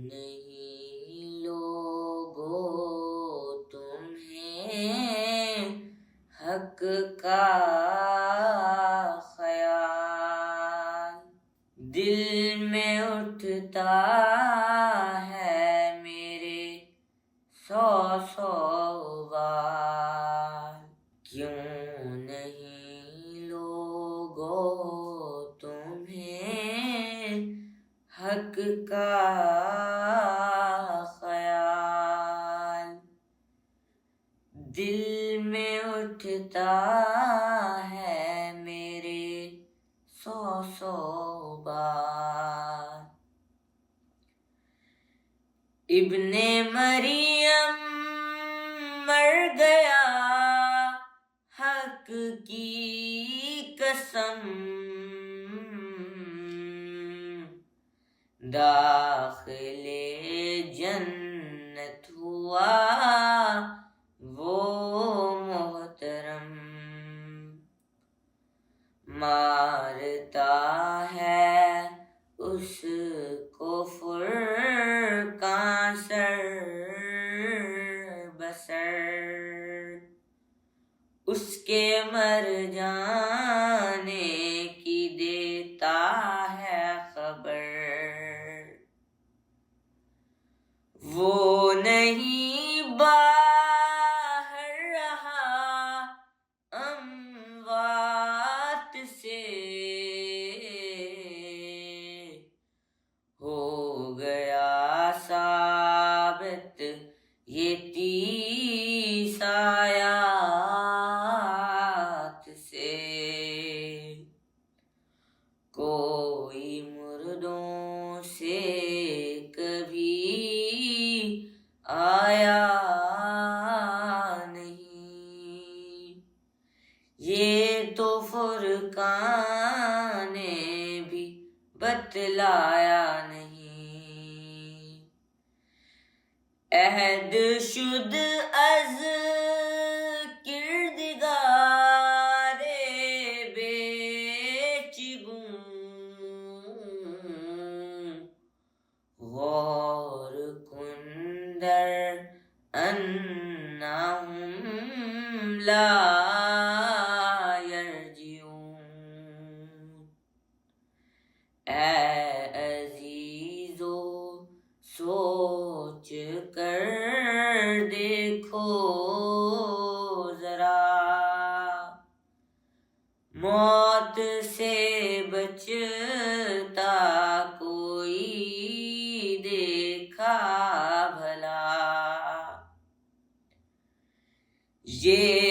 نہیں لوگو تمہیں حق کا خیال، دل میں اٹھتا ہے میرے سو سو بار، کیوں نہیں لوگو تمہیں حق کا خیال، دل میں اٹھتا ہے میرے سو سو بار۔ ابن مریم مر گیا حق کی قسم، داخل جنت ہوا وہ محترم، مارتا ہے اس کو فرقان سر بسر، اس کے مر جانے کی دیتا ہے خبر، وہ نہیں باہر رہا اموات سے، ہو گیا ثابت یہ 30 آیات سے، کوئی مردوں سے کبھی آیا نہیں، یہ تو فرقان نے بھی بتلایا نہیں، عہد شد از کردگار بیچ گون، غور کن در انہم لا یرجعون، اے عزیزو سوچ کر دیکھو ذرا، موت سے بچتا کوئی دیکھا بھلا، یہ